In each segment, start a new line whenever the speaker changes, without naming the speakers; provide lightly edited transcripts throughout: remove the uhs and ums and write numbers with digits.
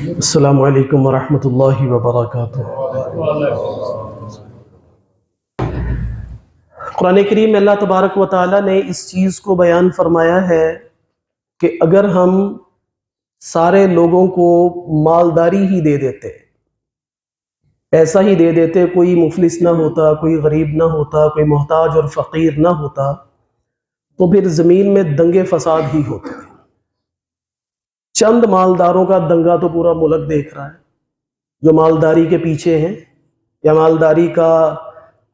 السلام علیکم ورحمۃ اللہ وبرکاتہ۔ قرآن کریم میں اللہ تبارک و تعالیٰ نے اس چیز کو بیان فرمایا ہے کہ اگر ہم سارے لوگوں کو مالداری ہی دے دیتے، پیسہ ہی دے دیتے، کوئی مفلس نہ ہوتا، کوئی غریب نہ ہوتا، کوئی محتاج اور فقیر نہ ہوتا، تو پھر زمین میں دنگے فساد ہی ہوتے۔ چند مالداروں کا دنگا تو پورا ملک دیکھ رہا ہے، جو مالداری کے پیچھے ہیں یا مالداری کا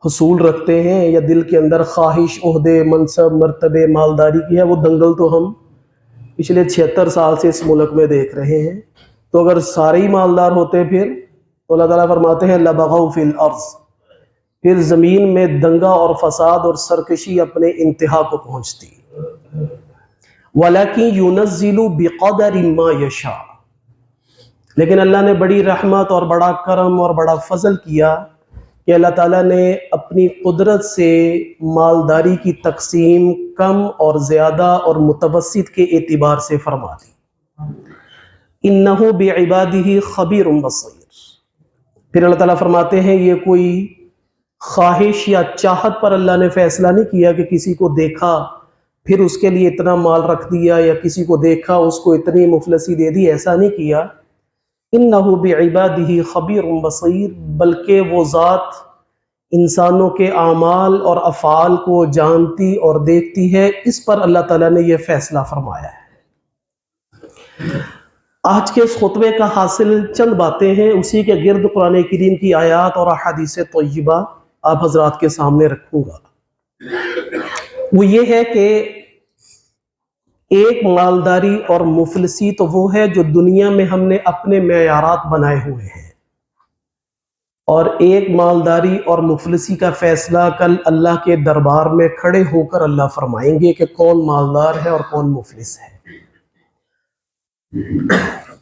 حصول رکھتے ہیں یا دل کے اندر خواہش، عہدے، منصب، مرتبے مالداری کی ہے، وہ دنگل تو ہم پچھلے 76 سال سے اس ملک میں دیکھ رہے ہیں۔ تو اگر سارے ہی مالدار ہوتے پھر تو اللہ تعالیٰ فرماتے ہیں لَبَغَوْا فِي الْأَرْضِ، پھر زمین میں دنگا اور فساد اور سرکشی اپنے انتہا کو پہنچتی۔ وَلَكِنْ يُنَزِّلُ بِقَدَرٍ مَا يَشَاءُ، لیکن اللہ نے بڑی رحمت اور بڑا کرم اور بڑا فضل کیا کہ اللہ تعالیٰ نے اپنی قدرت سے مالداری کی تقسیم کم اور زیادہ اور متوسط کے اعتبار سے فرما دی۔ إِنَّهُ بِعِبَادِهِ خَبِيرٌ بَصِيرٌ، پھر اللہ تعالیٰ فرماتے ہیں یہ کوئی خواہش یا چاہت پر اللہ نے فیصلہ نہیں کیا کہ کسی کو دیکھا پھر اس کے لیے اتنا مال رکھ دیا یا کسی کو دیکھا اس کو اتنی مفلسی دے دی، ایسا نہیں کیا۔ إِنَّهُ بِعِبَادِهِ خَبِيرٌ بَصِيرٌ، بلکہ وہ ذات انسانوں کے اعمال اور افعال کو جانتی اور دیکھتی ہے، اس پر اللہ تعالیٰ نے یہ فیصلہ فرمایا ہے۔ آج کے اس خطبے کا حاصل چند باتیں ہیں، اسی کے گرد قرآن کریم کی آیات اور احادیث طیبہ آپ حضرات کے سامنے رکھوں گا۔ وہ یہ ہے کہ ایک مالداری اور مفلسی تو وہ ہے جو دنیا میں ہم نے اپنے معیارات بنائے ہوئے ہیں، اور ایک مالداری اور مفلسی کا فیصلہ کل اللہ کے دربار میں کھڑے ہو کر اللہ فرمائیں گے کہ کون مالدار ہے اور کون مفلس ہے۔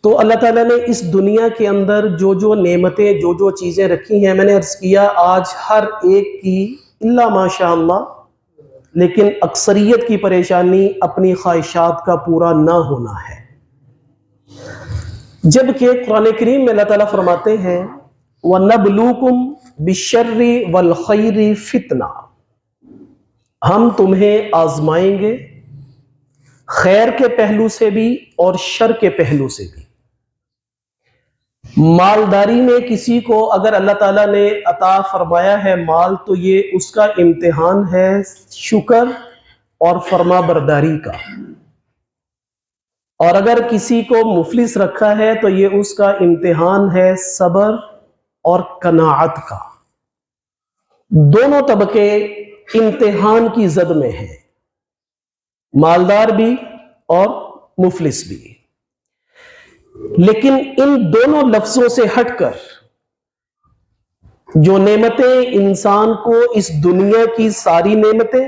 تو اللہ تعالیٰ نے اس دنیا کے اندر جو نعمتیں جو چیزیں رکھی ہیں، میں نے عرض کیا آج ہر ایک کی الا ماشاء اللہ، لیکن اکثریت کی پریشانی اپنی خواہشات کا پورا نہ ہونا ہے۔ جبکہ قرآن کریم میں اللہ تعالیٰ فرماتے ہیں وَنَبْلُوكُمْ بِالشَّرِّ وَالْخَيْرِ فِتْنَةً، ہم تمہیں آزمائیں گے خیر کے پہلو سے بھی اور شر کے پہلو سے بھی۔ مالداری میں کسی کو اگر اللہ تعالیٰ نے عطا فرمایا ہے مال، تو یہ اس کا امتحان ہے شکر اور فرما برداری کا، اور اگر کسی کو مفلس رکھا ہے تو یہ اس کا امتحان ہے صبر اور قناعت کا۔ دونوں طبقے امتحان کی زد میں ہیں، مالدار بھی اور مفلس بھی۔ لیکن ان دونوں لفظوں سے ہٹ کر جو نعمتیں انسان کو اس دنیا کی ساری نعمتیں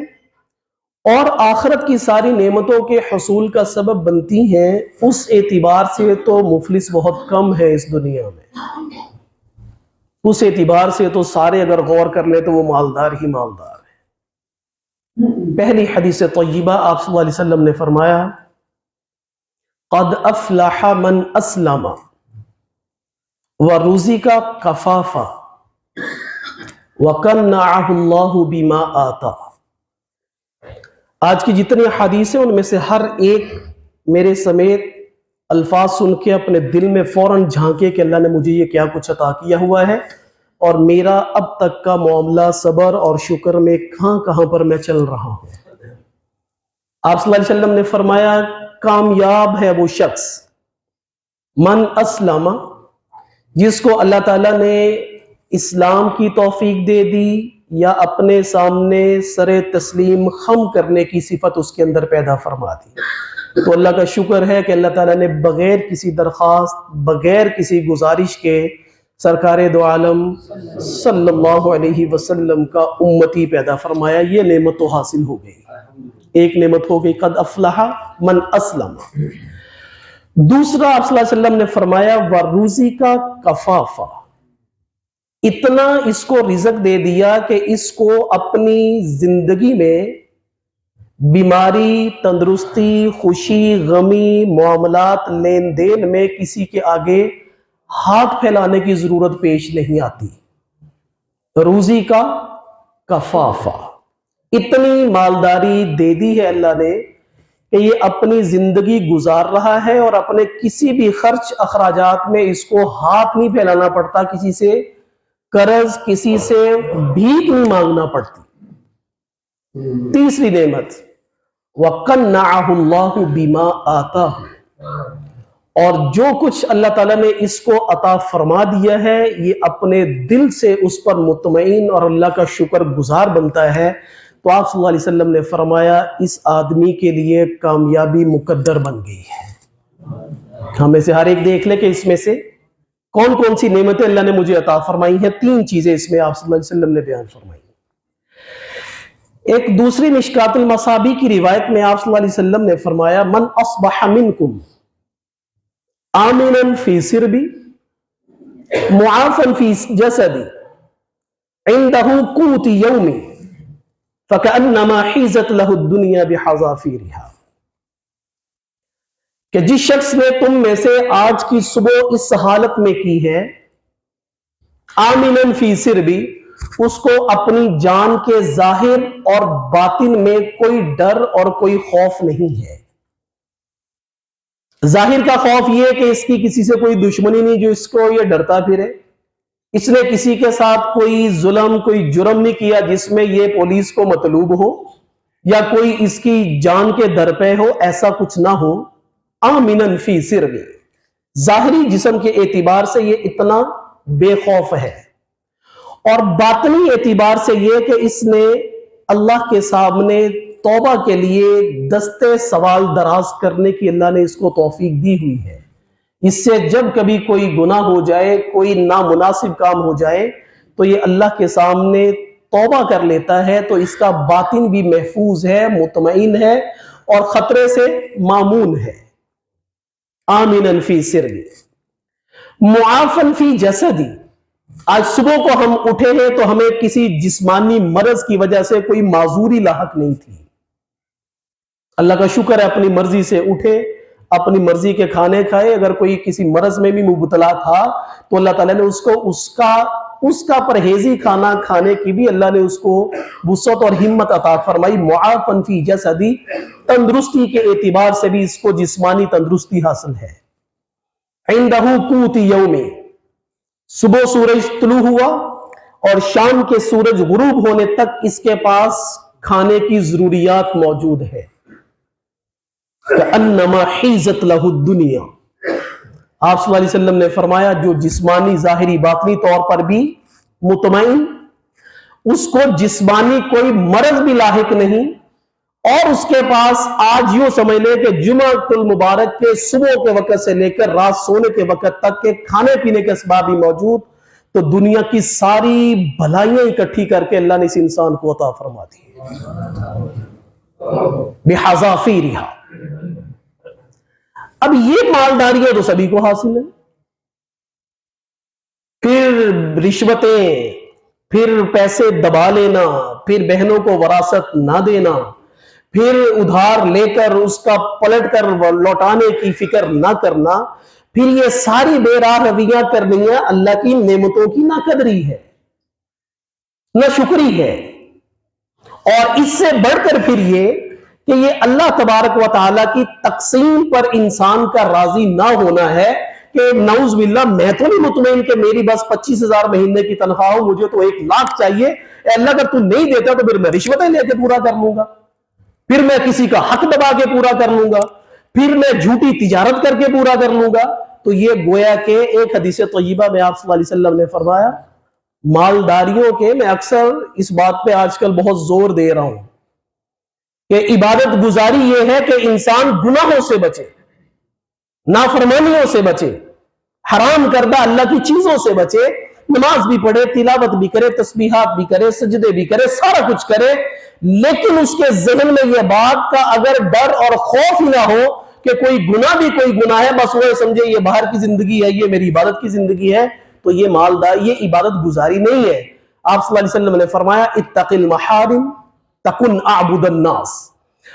اور آخرت کی ساری نعمتوں کے حصول کا سبب بنتی ہیں، اس اعتبار سے تو مفلس بہت کم ہے اس دنیا میں۔ اس اعتبار سے تو سارے اگر غور کر لیں تو وہ مالدار ہی مالدار ہیں۔ پہلی حدیث طیبہ آپ صلی اللہ علیہ وسلم نے فرمایا قد افلح من اسلم ورزق کفافا وقنعہ اللہ بما آتا۔ آج کی جتنی حدیث ہیں ان میں سے ہر ایک میرے سمیت الفاظ سن کے اپنے دل میں فوراً جھانکے کہ اللہ نے مجھے یہ کیا کچھ عطا کیا ہوا ہے، اور میرا اب تک کا معاملہ صبر اور شکر میں کہاں پر میں چل رہا ہوں۔ آپ صلی اللہ علیہ وسلم نے فرمایا کامیاب ہے وہ شخص من اسلم، جس کو اللہ تعالیٰ نے اسلام کی توفیق دے دی یا اپنے سامنے سر تسلیم خم کرنے کی صفت اس کے اندر پیدا فرما دی۔ تو اللہ کا شکر ہے کہ اللہ تعالیٰ نے بغیر کسی درخواست، بغیر کسی گزارش کے سرکار دو عالم صلی اللہ علیہ وسلم کا امتی پیدا فرمایا۔ یہ نعمت تو حاصل ہو گئی، ایک نعمت ہو گئی قد افلح من اسلم۔ دوسرا آپ صلی اللہ علیہ وسلم نے فرمایا وَرُزِقَ کفافا، اتنا اس کو رزق دے دیا کہ اس کو اپنی زندگی میں بیماری، تندرستی، خوشی، غمی، معاملات، لین دین میں کسی کے آگے ہاتھ پھیلانے کی ضرورت پیش نہیں آتی. روزی کا کفافہ، اتنی مالداری دے دی ہے اللہ نے کہ یہ اپنی زندگی گزار رہا ہے اور اپنے کسی بھی خرچ اخراجات میں اس کو ہاتھ نہیں پھیلانا پڑتا، کسی سے قرض، کسی سے بھیک نہیں مانگنا پڑتی. تیسری نعمت وَقَنَّعَهُ اللَّهُ بِمَا آتَاهُ، اور جو کچھ اللہ تعالیٰ نے اس کو عطا فرما دیا ہے یہ اپنے دل سے اس پر مطمئن اور اللہ کا شکر گزار بنتا ہے. تو آپ صلی اللہ علیہ وسلم نے فرمایا اس آدمی کے لیے کامیابی مقدر بن گئی ہے. ہمیں سے ہر ایک دیکھ لے کہ اس میں سے کون کون سی نعمتیں اللہ نے مجھے عطا فرمائی ہیں. 3 چیزیں اس میں آپ صلی اللہ علیہ وسلم نے بیان فرمائی. ایک دوسری مشکات المصابی کی روایت میں آپ صلی اللہ علیہ وسلم نے فرمایا من اصبح منکم آمنا فی سربی معافا فی جسدی عنده قوت یومی فکأنما حیزت له الدنیا بحذافیرها، کہ جس شخص نے تم میں سے آج کی صبح اس حالت میں کی ہے آمنا فی سربی، اس کو اپنی جان کے ظاہر اور باطن میں کوئی ڈر اور کوئی خوف نہیں ہے. ظاہر کا خوف یہ کہ اس کی کسی سے کوئی دشمنی نہیں جو اس کو یہ ڈرتا پھرے، اس نے کسی کے ساتھ کوئی ظلم کوئی جرم نہیں کیا جس میں یہ پولیس کو مطلوب ہو یا کوئی اس کی جان کے در پہ ہو، ایسا کچھ نہ ہو. آمنا فی سربی، ظاہری جسم کے اعتبار سے یہ اتنا بے خوف ہے، اور باطنی اعتبار سے یہ کہ اس نے اللہ کے سامنے توبہ کے لیے دستے سوال دراز کرنے کی اللہ نے اس کو توفیق دی ہوئی ہے. اس سے جب کبھی کوئی گناہ ہو جائے، کوئی نامناسب کام ہو جائے تو یہ اللہ کے سامنے توبہ کر لیتا ہے، تو اس کا باطن بھی محفوظ ہے، مطمئن ہے اور خطرے سے معمون ہے. آمنا فی سربی معافا فی جسدی، آج صبح کو ہم اٹھے ہیں تو ہمیں کسی جسمانی مرض کی وجہ سے کوئی معذوری لاحق نہیں تھی. اللہ کا شکر ہے اپنی مرضی سے اٹھے، اپنی مرضی کے کھانے کھائے. اگر کوئی کسی مرض میں بھی مبتلا تھا تو اللہ تعالیٰ نے اس کو اس کا پرہیزی کھانا کھانے کی بھی اللہ نے اس کو وسعت اور ہمت عطا فرمائی. معافا فی جسدی، تندرستی کے اعتبار سے بھی اس کو جسمانی تندرستی حاصل ہے. عندہ قوت یومی، صبح سورج طلوع ہوا اور شام کے سورج غروب ہونے تک اس کے پاس کھانے کی ضروریات موجود ہے. کأنما حیزت لہ الدنیا، آپ صلی اللہ علیہ وسلم نے فرمایا جو جسمانی ظاہری باطنی طور پر بھی مطمئن، اس کو جسمانی کوئی مرض بھی لاحق نہیں، اور اس کے پاس آج یوں سمجھ لے کہ جمعۃ المبارک کے صبح کے وقت سے لے کر رات سونے کے وقت تک کے کھانے پینے کے اسباب بھی موجود، تو دنیا کی ساری بھلائیاں اکٹھی کر کے اللہ نے اس انسان کو عطا فرما دی بحذافیرہا. اب یہ مالداریاں تو سبھی کو حاصل ہے، پھر رشوتیں، پھر پیسے دبا لینا، پھر بہنوں کو وراثت نہ دینا، پھر ادھار لے کر اس کا پلٹ کر لوٹانے کی فکر نہ کرنا، پھر یہ ساری بے راہ رویاں کرنی ہے، اللہ کی نعمتوں کی ناقدری ہے، نہ شکری ہے. اور اس سے بڑھ کر پھر یہ کہ یہ اللہ تبارک و تعالیٰ کی تقسیم پر انسان کا راضی نہ ہونا ہے کہ نعوذ باللہ میں تو نہیں مطمئن کہ میری بس 25,000 مہینے کی تنخواہ ہو، مجھے تو 1,00,000 چاہیے. اے اللہ اگر تو نہیں دیتا تو پھر میں رشوتیں لے کے پورا کر لوں گا، پھر میں کسی کا حق دبا کے پورا کر لوں گا، پھر میں جھوٹی تجارت کر کے پورا کر لوں گا. تو یہ گویا کہ ایک حدیث طیبہ میں آپ صلی اللہ علیہ وسلم نے فرمایا مالداریوں کے، میں اکثر اس بات پہ آج کل بہت زور دے رہا ہوں کہ عبادت گزاری یہ ہے کہ انسان گناہوں سے بچے، نافرمانیوں سے بچے، حرام کردہ اللہ کی چیزوں سے بچے، نماز بھی پڑھے، تلاوت بھی کرے، تسبیحات بھی کرے، سجدے بھی کرے، سارا کچھ کرے، لیکن اس کے ذہن میں یہ بات کا اگر ڈر اور خوف نہ ہو کہ کوئی گناہ بھی کوئی گناہ ہے، بس وہ سمجھے یہ باہر کی زندگی ہے، یہ میری عبادت کی زندگی ہے، تو یہ مالداری، یہ عبادت گزاری نہیں ہے. آپ صلی اللہ علیہ وسلم نے فرمایا اتق المحارم تکن اعبد الناس،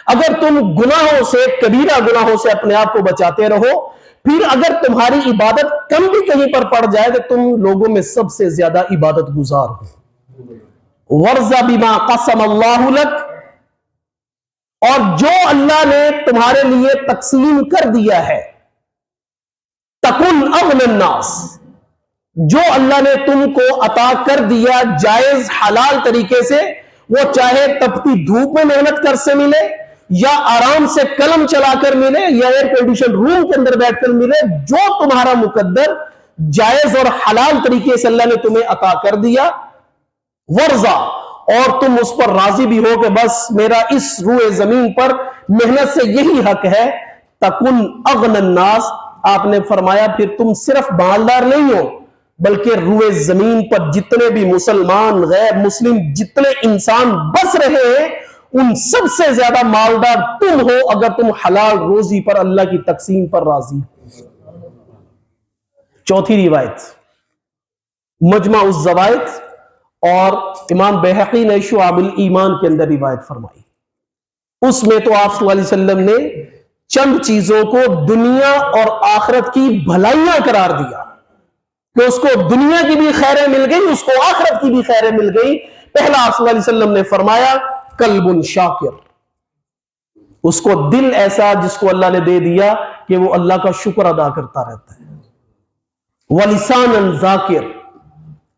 اگر تم گناہوں سے، کبیرہ گناہوں سے اپنے آپ کو بچاتے رہو پھر اگر تمہاری عبادت کم بھی کہیں پر پڑ جائے تو تم لوگوں میں سب سے زیادہ عبادت گزار ہو۔ وَرْضَ بِمَا قَسَمَ اللَّهُ لَكَ، اور جو اللہ نے تمہارے لیے تقسیم کر دیا ہے، تَكُنْ أَغْنَى النَّاسِ، جو اللہ نے تم کو عطا کر دیا جائز حلال طریقے سے، وہ چاہے تپتی دھوپ میں محنت کر سے ملے، یا آرام سے قلم چلا کر ملے، یا ایئر کنڈیشن روم کے اندر بیٹھ کر ملے، جو تمہارا مقدر جائز اور حلال طریقے سے اللہ نے تمہیں عطا کر دیا، ورزا، اور تم اس پر راضی بھی ہو کہ بس میرا اس روئے زمین پر محنت سے یہی حق ہے، تکن اغن الناس، آپ نے فرمایا پھر تم صرف مالدار نہیں ہو بلکہ روئے زمین پر جتنے بھی مسلمان غیر مسلم جتنے انسان بس رہے ہیں ان سب سے زیادہ مالدار تم ہو اگر تم حلال روزی پر اللہ کی تقسیم پر راضی ہو۔ چوتھی روایت مجمع الزوائد اور امام بہقی نے شعب الایمان کے اندر روایت فرمائی، اس میں تو آپ صلی اللہ علیہ وسلم نے چند چیزوں کو دنیا اور آخرت کی بھلائیاں قرار دیا کہ اس کو دنیا کی بھی خیریں مل گئی، اس کو آخرت کی بھی خیریں مل گئی۔ پہلا آپ صلی اللہ علیہ وسلم نے فرمایا قلب شاکر، اس کو دل ایسا جس کو اللہ نے دے دیا کہ وہ اللہ کا شکر ادا کرتا رہتا ہے، وَلِسَانًا ذَاکِرٌ،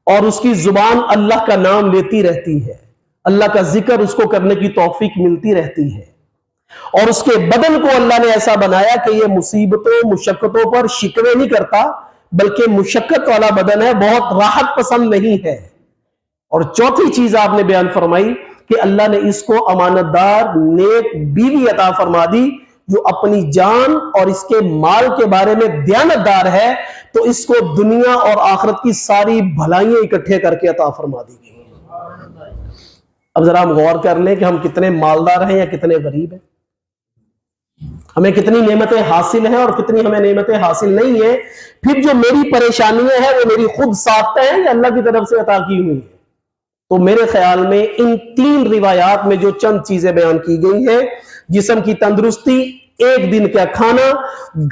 اور اس کی زبان اللہ کا نام لیتی رہتی ہے، اللہ کا ذکر اس کو کرنے کی توفیق ملتی رہتی ہے، اور اس کے بدن کو اللہ نے ایسا بنایا کہ یہ مصیبتوں مشقتوں پر شکوے نہیں کرتا بلکہ مشقت والا بدن ہے، بہت راحت پسند نہیں ہے۔ اور چوتھی چیز آپ نے بیان فرمائی کہ اللہ نے اس کو امانت دار نیک بیوی عطا فرما دی جو اپنی جان اور اس کے مال کے بارے میں دیانتدار ہے، تو اس کو دنیا اور آخرت کی ساری بھلائیاں اکٹھے کر کے عطا فرما دی گئی۔ اب ذرا ہم غور کر لیں کہ ہم کتنے مالدار ہیں یا کتنے غریب ہیں، ہمیں کتنی نعمتیں حاصل ہیں اور کتنی ہمیں نعمتیں حاصل نہیں ہیں، پھر جو میری پریشانیاں ہیں وہ میری خود ساختہ ہیں یا اللہ کی طرف سے عطا کی ہوئی ہیں۔ تو میرے خیال میں ان تین روایات میں جو چند چیزیں بیان کی گئی ہیں، جسم کی تندرستی، ایک دن کا کھانا،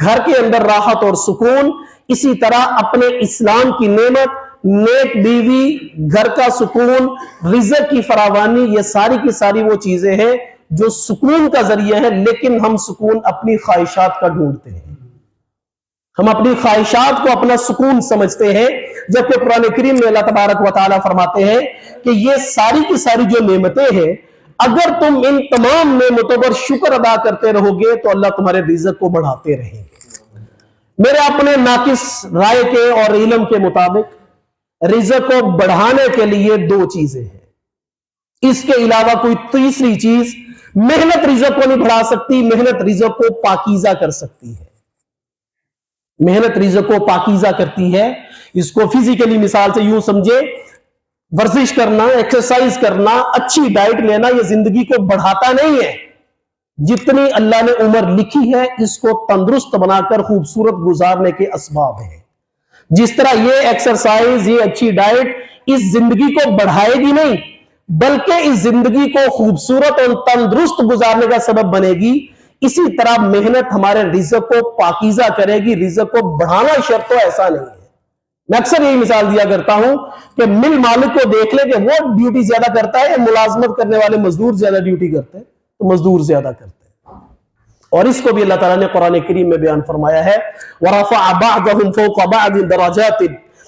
گھر کے اندر راحت اور سکون، اسی طرح اپنے اسلام کی نعمت، نیک بیوی، گھر کا سکون، رزق کی فراوانی، یہ ساری کی ساری وہ چیزیں ہیں جو سکون کا ذریعہ ہے، لیکن ہم سکون اپنی خواہشات کا ڈھونڈتے ہیں، ہم اپنی خواہشات کو اپنا سکون سمجھتے ہیں، جبکہ قرآن کریم میں اللہ تبارک و تعالیٰ فرماتے ہیں کہ یہ ساری کی ساری جو نعمتیں ہیں، اگر تم ان تمام نعمتوں پر شکر ادا کرتے رہو گے تو اللہ تمہارے رزق کو بڑھاتے رہیں گے۔ میرے اپنے ناقص رائے کے اور علم کے مطابق رزق کو بڑھانے کے لیے دو چیزیں ہیں، اس کے علاوہ کوئی تیسری چیز محنت رزق کو نہیں بڑھا سکتی، محنت رزق کو پاکیزہ کر سکتی ہے، محنت رزق کو پاکیزہ کرتی ہے۔ اس کو فزیکلی مثال سے یوں سمجھے، ورزش کرنا، ایکسرسائز کرنا، اچھی ڈائٹ لینا یہ زندگی کو بڑھاتا نہیں ہے، جتنی اللہ نے عمر لکھی ہے اس کو تندرست بنا کر خوبصورت گزارنے کے اسباب ہیں۔ جس طرح یہ ایکسرسائز، یہ اچھی ڈائٹ اس زندگی کو بڑھائے گی نہیں بلکہ اس زندگی کو خوبصورت اور تندرست گزارنے کا سبب بنے گی، اسی طرح محنت ہمارے رزق کو پاکیزہ کرے گی، رزق کو بڑھانا شرط تو ایسا نہیں ہے۔ میں اکثر یہی مثال دیا کرتا ہوں کہ مل مالک کو دیکھ لے کہ وہ ڈیوٹی زیادہ کرتا ہے، ملازمت کرنے والے مزدور زیادہ ڈیوٹی کرتے ہیں تو مزدور زیادہ کرتے ہیں۔ اور اس کو بھی اللہ تعالیٰ نے قرآن کریم میں بیان فرمایا ہے، وَرَفَعَ بَعْضَهُمْ فَوْقَ بَعْضٍ دَرَجَاتٍ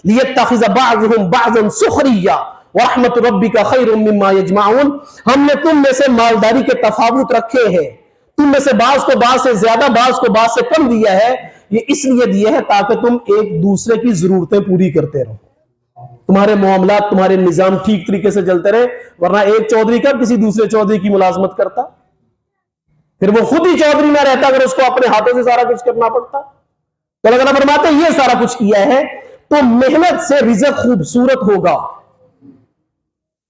لِيَتَّخِذَ بَعْضُهُمْ بَعْضًا سُخْرِيًّا وَرَحْمَةُ رَبِّكَ خَيْرٌ مِّمَّا يَجْمَعُونَ، ہم نے تم میں سے مالداری کے تفاوت رکھے ہیں، تم میں سے بعض کو بعض سے زیادہ، بعض کو بعض سے کم دیا ہے، یہ اس لیے دیا ہے تاکہ تم ایک دوسرے کی ضرورتیں پوری کرتے رہو، تمہارے معاملات، تمہارے نظام ٹھیک طریقے سے چلتے رہے، ورنہ ایک چودھری کا کسی دوسرے چودھری کی ملازمت کرتا، پھر وہ خود ہی چودھری نہ رہتا اگر اس کو اپنے ہاتھوں سے سارا کچھ کرنا پڑتا۔ تو اللہ تعالیٰ فرماتے ہیں یہ سارا کچھ کیا ہے تو محنت سے رزق خوبصورت ہوگا،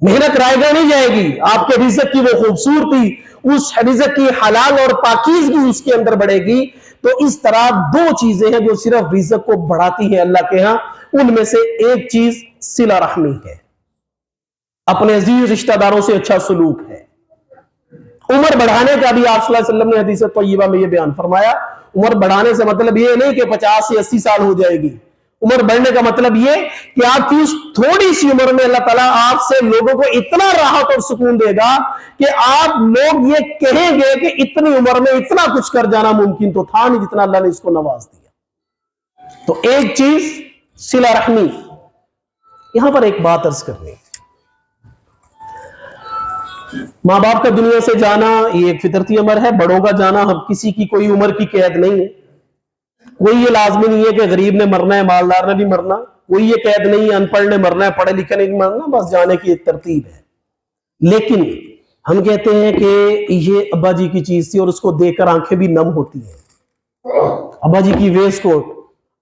محنت رائے گاہ نہیں جائے گی، آپ کے رزق کی وہ خوبصورتی، اس رزق کی حلال اور پاکیزگی اس کے اندر بڑھے گی۔ تو اس طرح دو چیزیں ہیں جو صرف رزق کو بڑھاتی ہیں اللہ کے ہاں، ان میں سے ایک چیز صلہ رحمی ہے، اپنے عزیز رشتہ داروں سے اچھا سلوک ہے۔ عمر بڑھانے کا بھی آپ صلی اللہ علیہ وسلم نے حدیث طیبہ میں یہ بیان فرمایا، عمر بڑھانے سے مطلب یہ نہیں کہ 50 سے 80 سال ہو جائے گی. عمر بڑھنے کا مطلب یہ کہ آپ کی اس تھوڑی سی عمر میں اللہ تعالیٰ آپ سے لوگوں کو اتنا راحت اور سکون دے گا کہ آپ لوگ یہ کہیں گے کہ اتنی عمر میں اتنا کچھ کر جانا ممکن تو تھا نہیں جتنا اللہ نے اس کو نواز دیا. تو ایک چیز صلہ رحمی. یہاں پر ایک بات عرض کرنی, ماں باپ کا دنیا سے جانا یہ ایک فطرتی امر ہے. بڑوں کا جانا ہم کسی کی کوئی عمر کی قید نہیں ہے. کوئی یہ لازمی نہیں ہے کہ غریب نے مرنا ہے, مالدار نے بھی مرنا. کوئی یہ قید نہیں ہے ان پڑھ نے مرنا ہے, پڑھے لکھے نے بھی مرنا. بس جانے کی ایک ترتیب ہے. لیکن ہم کہتے ہیں کہ یہ ابا جی کی چیز تھی اور اس کو دیکھ کر آنکھیں بھی نم ہوتی ہیں. ابا جی کی ویسٹ کوٹ,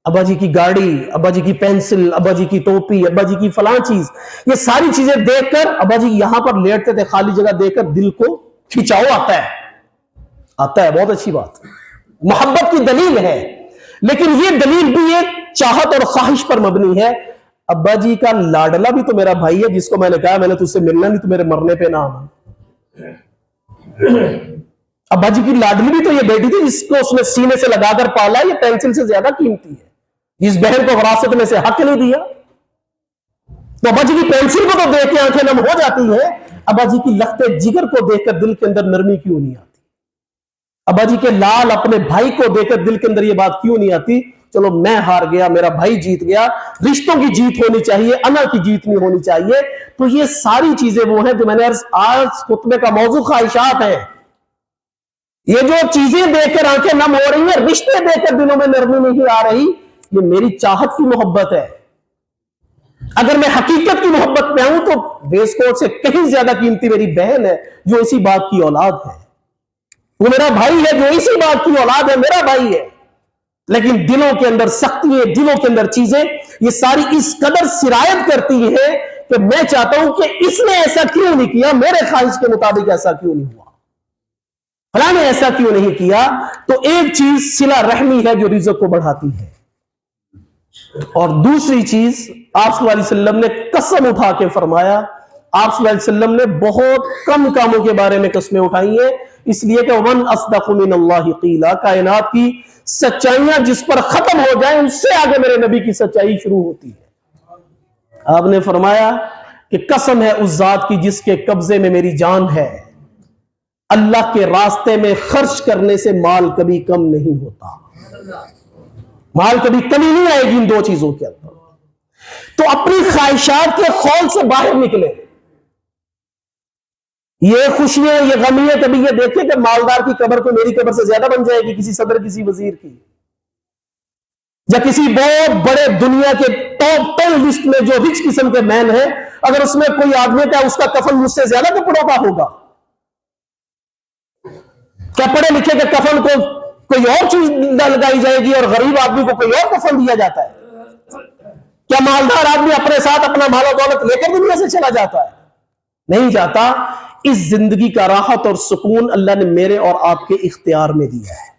ابا جی کی گاڑی, ابا جی کی پینسل, ابا جی کی ٹوپی, ابا جی کی فلاں چیز, یہ ساری چیزیں دیکھ کر ابا جی یہاں پر لیٹتے تھے خالی جگہ دیکھ کر دل کو کھچاؤ آتا ہے. بہت اچھی بات, محبت کی دلیل ہے. لیکن یہ دلیل بھی ایک چاہت اور خواہش پر مبنی ہے. ابا جی کا لاڈلا بھی تو میرا بھائی ہے جس کو میں نے کہا میں نے تجھ سے ملنا نہیں, تو میرے مرنے پہ نہ آنا. ابا جی کی لاڈلی بھی تو یہ بیٹی تھی جس کو اس نے سینے سے لگا کر پالا. یہ پینسل سے زیادہ قیمتی ہے. جس بہن کو وراثت میں سے حق نہیں دیا, تو ابا جی کی پینسل کو تو دیکھ کے آنکھیں نم ہو جاتی ہے. ابا جی کی لختے جگر کو دیکھ کر دل کے اندر نرمی کیوں نہیں آتی؟ ابا جی کے لال اپنے بھائی کو دیکھ کر دل کے اندر یہ بات کیوں نہیں آتی چلو میں ہار گیا, میرا بھائی جیت گیا. رشتوں کی جیت ہونی چاہیے, انا کی جیت نہیں ہونی چاہیے. تو یہ ساری چیزیں وہ ہیں جو میں نے آج خطبے کا موضوع خواہشات ہے. یہ جو چیزیں دیکھ کر آنکھیں نم ہو رہی ہیں, رشتے دیکھ کر دلوں میں نرمی نہیں آ رہی, یہ میری چاہت کی محبت ہے. اگر میں حقیقت کی محبت پہ آؤں تو ویسکوٹ سے کہیں زیادہ قیمتی میری بہن ہے جو اسی بات کی اولاد ہے. وہ میرا بھائی ہے جو اسی بات کی اولاد ہے, میرا بھائی ہے. لیکن دلوں کے اندر سختیاں, دلوں کے اندر چیزیں یہ ساری اس قدر سرایت کرتی ہیں کہ میں چاہتا ہوں کہ اس نے ایسا کیوں نہیں کیا, میرے خواہش کے مطابق ایسا کیوں نہیں ہوا, فلاں نے ایسا کیوں نہیں کیا. تو ایک چیز صلہ رحمی ہے جو رزق کو بڑھاتی ہے. اور دوسری چیز آپ صلی اللہ علیہ وسلم نے قسم اٹھا کے فرمایا. آپ صلی اللہ علیہ وسلم نے بہت کم کاموں کے بارے میں قسمیں اٹھائی ہیں, اس لیے کہ وَمَنْ أَصْدَقُ مِنَ اللَّهِ قِيلًا, کائنات کی سچائیاں جس پر ختم ہو جائیں اس سے آگے میرے نبی کی سچائی شروع ہوتی ہے. آپ نے فرمایا کہ قسم ہے اس ذات کی جس کے قبضے میں میری جان ہے, اللہ کے راستے میں خرچ کرنے سے مال کبھی کم نہیں ہوتا. مال کبھی کمی نہیں آئے گی ان دو چیزوں کے اندر. تو اپنی خواہشات کے خول سے باہر نکلے. یہ خوشیاں, یہ غمیاں, کبھی یہ دیکھیں کہ مالدار کی قبر کو میری قبر سے زیادہ بن جائے گی, کسی صدر, کسی وزیر کی, یا کسی بہت بڑے دنیا کے ٹاپ 10 لسٹ میں جو رچ قسم کے مین ہیں, اگر اس میں کوئی آدمی کا اس کا کفن مجھ سے زیادہ کپڑوں کا ہوگا. کیا پڑھے لکھے کے کفن کو کوئی اور چیز لگائی جائے گی اور غریب آدمی کو کوئی اور کفن دیا جاتا ہے؟ کیا مالدار آدمی اپنے ساتھ اپنا مال و دولت لے کر دنیا سے چلا جاتا ہے؟ نہیں جاتا. اس زندگی کا راحت اور سکون اللہ نے میرے اور آپ کے اختیار میں دیا ہے.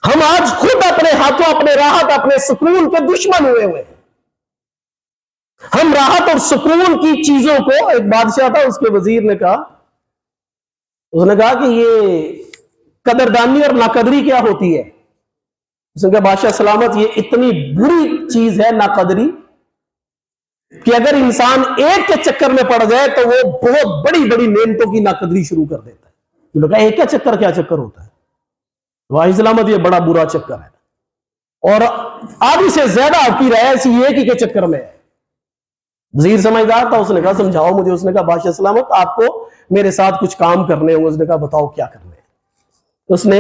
ہم آج خود اپنے ہاتھوں اپنے راحت اپنے سکون کے دشمن ہوئے ہیں. ہم راحت اور سکون کی چیزوں کو, ایک بادشاہ تھا, اس کے وزیر نے کہا, اس نے کہا کہ یہ قدردانی اور ناقدری کیا ہوتی ہے؟ اس نے کہا بادشاہ سلامت, یہ اتنی بری چیز ہے ناقدری کہ اگر انسان ایک کے چکر میں پڑ جائے تو وہ بہت بڑی بڑی نعمتوں کی ناقدری شروع کر دیتا ہے. انہوں نے کہا ایک کا چکر کیا چکر ہوتا ہے؟ واحد سلامت, یہ بڑا برا چکر ہے, اور آدھی سے زیادہ آپ کی رائے ایسی ایک ہی کے چکر میں ہے. وزیر سمجھدار تھا, اس نے کہا سمجھاؤ مجھے. اس نے کہا بادشاہ سلامت, آپ کو میرے ساتھ کچھ کام کرنے ہوں. اس نے کہا بتاؤ کیا کرنے ہیں. اس نے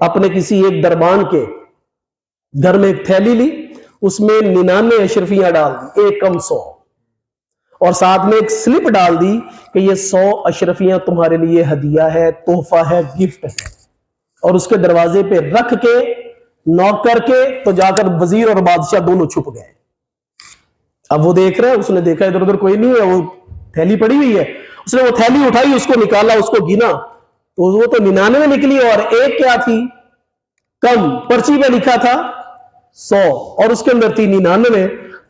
اپنے کسی ایک دربان کے گھر میں ایک تھیلی لی, اس میں 99 اشرفیاں ڈال دی, ایک کم 100, اور ساتھ میں ایک سلپ ڈال دی کہ یہ 100 اشرفیاں تمہارے لیے ہدیہ ہے, تحفہ ہے, گفٹ ہے. اور اس کے دروازے پہ رکھ کے نوک کر کے تو جا کر وزیر اور بادشاہ دونوں چھپ گئے. اب وہ دیکھ رہے ہیں, اس نے دیکھا ادھر ادھر کوئی نہیں ہے, وہ تھیلی پڑی ہوئی ہے. اس نے وہ تھیلی اٹھائی, اس کو نکالا, اس کو گنا تو وہ تو 99 نکلی, اور ایک کیا تھی کم, پرچی پہ لکھا تھا 100 اور اس کے اندر تھی 99.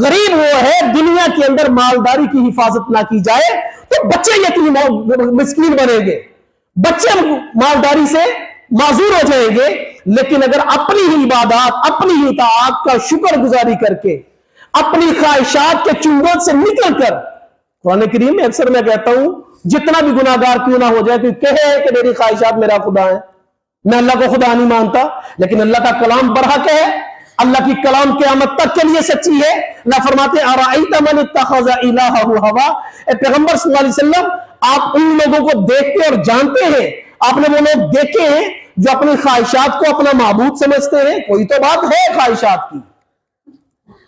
غریب وہ ہے دنیا کے اندر مالداری کی حفاظت نہ کی جائے تو بچے یتیم مسکین بنیں گے، بچے مالداری سے معذور ہو جائیں گے، لیکن اگر اپنی ہی عبادات، اپنی ہی اطاعت کا شکر گزاری کر کے، اپنی خواہشات کے چنگل سے نکل کر، قرآن کریم میں اکثر میں کہتا ہوں جتنا بھی گناہگار کیوں نہ ہو جائے، کوئی کہے کہ میری خواہشات میرا خدا ہے، میں اللہ کو خدا نہیں مانتا، لیکن اللہ کا کلام برحق ہے، اللہ کی کلام قیامت تک کے لیے سچی ہے۔ اللہ فرماتے ہیں ارائیت من اتخذ الہہ ہوا، اے پیغمبر صلی اللہ علیہ وسلم آپ ان لوگوں کو دیکھتے اور جانتے ہیں، آپ نے وہ لوگ دیکھے ہیں جو اپنی خواہشات کو اپنا معبود سمجھتے ہیں؟ کوئی تو بات ہے خواہشات کی،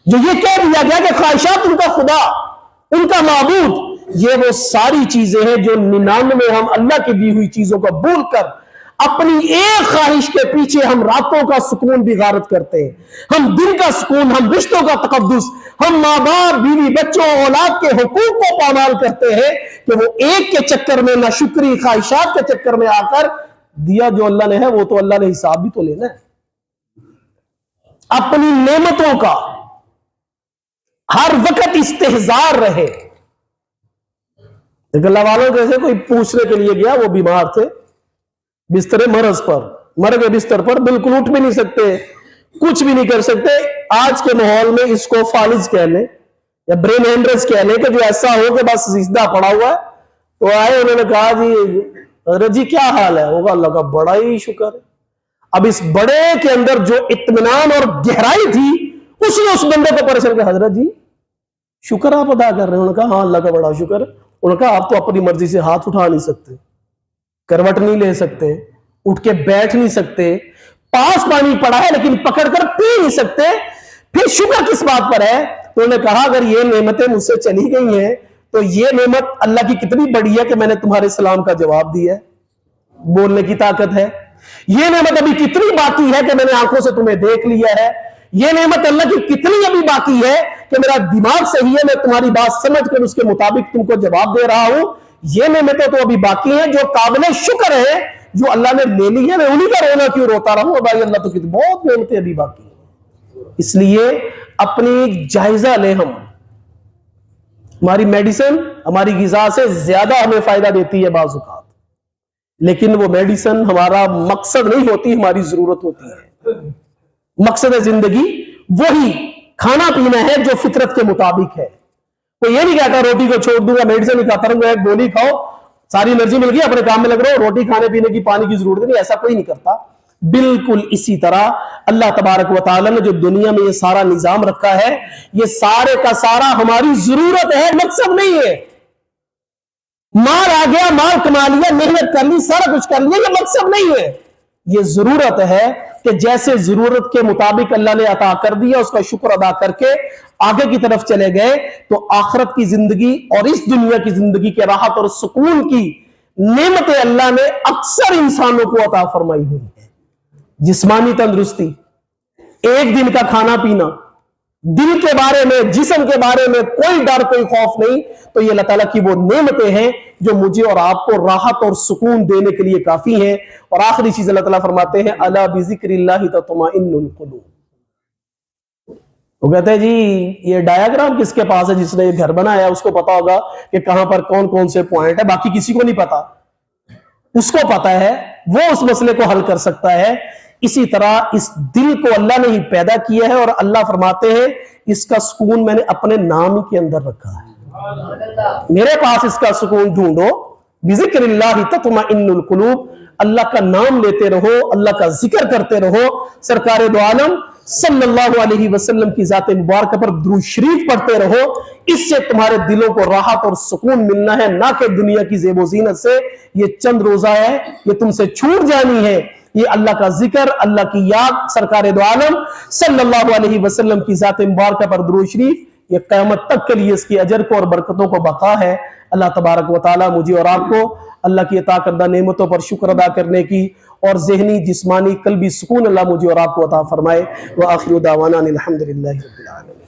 جو یہ کہہ دیا گیا کہ خواہشات ان کا خدا، ان کا معبود، یہ وہ ساری چیزیں ہیں جو 99 ہم اللہ کی دی ہوئی چیزوں کو بھول کر اپنی ایک خواہش کے پیچھے ہم راتوں کا سکون بھی غارت کرتے ہیں، ہم دن کا سکون، ہم رشتوں کا تقدس، ہم ماں باپ، بیوی بچوں، اولاد کے حقوق کو پامال کرتے ہیں کہ وہ ایک کے چکر میں، ناشکری خواہشات کے چکر میں آ کر دیا جو اللہ نے ہے وہ تو اللہ نے حساب بھی تو لینا ہے۔ اپنی نعمتوں کا ہر وقت استحضار رہے۔ اللہ والوں جیسے کوئی پوچھنے کے لیے گیا، وہ بیمار تھے، بستر مرض پر، مر گئے بستر پر، بالکل اٹھ بھی نہیں سکتے، کچھ بھی نہیں کر سکتے۔ آج کے ماحول میں اس کو فالج کہہ لیں یا برین ہیمریج کہہ لیں کہ جو ایسا ہو کہ بس سجدہ پڑا ہوا ہے، تو آئے انہوں نے کہا جی حضرت جی کیا حال ہے؟ ہوگا اللہ کا بڑا ہی شکر ہے۔ اب اس بڑے کے اندر جو اطمینان اور گہرائی تھی، اس نے اس بندے کو پریشان کیا، حضرت جی شکر آپ ادا کر رہے ہیں؟ انہوں نے کہا ہاں اللہ کا بڑا شکر ہے۔ انہوں نے کہا آپ تو اپنی مرضی سے ہاتھ اٹھا نہیں سکتے، کروٹ نہیں لے سکتے، اٹھ کے بیٹھ نہیں سکتے، پاس پانی پڑا ہے لیکن پکڑ کر پی نہیں سکتے، پھر شکر کس بات پر ہے؟ تو انہوں نے کہا اگر یہ نعمتیں مجھ سے چلی گئی ہیں تو یہ نعمت اللہ کی کتنی بڑی ہے کہ میں نے تمہارے سلام کا جواب دیا ہے، بولنے کی طاقت ہے۔ یہ نعمت ابھی کتنی باقی ہے کہ میں نے آنکھوں سے تمہیں دیکھ لیا ہے۔ یہ نعمت اللہ کی کتنی ابھی باقی ہے کہ میرا دماغ صحیح ہے، میں تمہاری بات سمجھ کر اس کے مطابق تم کو جواب دے رہا ہوں۔ یہ نعمتیں تو ابھی باقی ہیں جو قابل شکر ہے، جو اللہ نے لے لی ہے، میں انہی کا رونا کیوں روتا رہوں؟ بھائی اللہ تو کتنی بہت نعمتیں ابھی باقی ہیں۔ اس لیے اپنی جائزہ لیں ہم۔ ہماری میڈیسن ہماری غذا سے زیادہ ہمیں فائدہ دیتی ہے بعض اوقات، لیکن وہ میڈیسن ہمارا مقصد نہیں ہوتی، ہماری ضرورت ہوتی ہے۔ مقصد زندگی وہی کھانا پینا ہے جو فطرت کے مطابق ہے۔ کوئی یہ نہیں کہتا روٹی کو چھوڑ دوں گا، میڈیسن نہیں کھاتا رہوں گا، ایک گولی کھاؤ ساری انرجی مل گئی، اپنے کام میں لگ رہا ہو، روٹی کھانے پینے کی پانی کی ضرورت نہیں، ایسا کوئی نہیں کرتا۔ بالکل اسی طرح اللہ تبارک و تعالی نے جو دنیا میں یہ سارا نظام رکھا ہے، یہ سارے کا سارا ہماری ضرورت ہے، مقصد نہیں ہے۔ مال آ گیا، مال کما لیا، محنت کر لی، سارا کچھ کر لیا، یہ مقصد نہیں ہے۔ یہ ضرورت ہے کہ جیسے ضرورت کے مطابق اللہ نے عطا کر دیا، اس کا شکر ادا کر کے آگے کی طرف چلے گئے تو آخرت کی زندگی اور اس دنیا کی زندگی کے راحت اور سکون کی نعمتیں اللہ نے اکثر انسانوں کو عطا فرمائی ہوئی ہے۔ جسمانی تندرستی، ایک دن کا کھانا پینا، دل کے بارے میں، جسم کے بارے میں کوئی ڈر کوئی خوف نہیں، تو یہ اللہ تعالیٰ کی وہ نعمتیں ہیں جو مجھے اور آپ کو راحت اور سکون دینے کے لیے کافی ہیں۔ اور آخری چیز اللہ تعالیٰ فرماتے ہیں الا بذکر اللہ تطمئن القلوب۔ وہ کہتے ہیں جی یہ ڈایاگرام کس کے پاس ہے؟ جس نے یہ گھر بنایا اس کو پتا ہوگا کہ کہاں پر کون کون سے پوائنٹ ہے، باقی کسی کو نہیں پتا، اس کو پتا ہے، وہ اس مسئلے کو حل کر سکتا ہے۔ اسی طرح اس دل کو اللہ نے ہی پیدا کیا ہے، اور اللہ فرماتے ہیں اس کا سکون میں نے اپنے نام کے اندر رکھا ہے، میرے پاس اس کا سکون ڈھونڈو۔ بذکر اللہ تطمئن القلوب، اللہ کا نام لیتے رہو، اللہ کا ذکر کرتے رہو، سرکار دو عالم صلی اللہ علیہ وسلم کی ذات مبارکہ پر درود شریف پڑھتے رہو، اس سے تمہارے دلوں کو راحت اور سکون ملنا ہے، نہ کہ دنیا کی زیب و زینت سے۔ یہ چند روزہ ہے، یہ تم سے چھوٹ جانی ہے۔ یہ اللہ کا ذکر، اللہ کی یاد، سرکار دو عالم صلی اللہ علیہ وسلم کی ذات مبارکہ پر درود شریف، یہ قیامت تک کے لیے اس کی اجر کو اور برکتوں کو بقا ہے۔ اللہ تبارک و تعالی مجھے اور آپ کو اللہ کی عطا کردہ نعمتوں پر شکر ادا کرنے کی اور ذہنی، جسمانی، قلبی سکون اللہ مجھے اور آپ کو عطا فرمائے۔ وآخر دعوانا الحمدللہ رب العالمین۔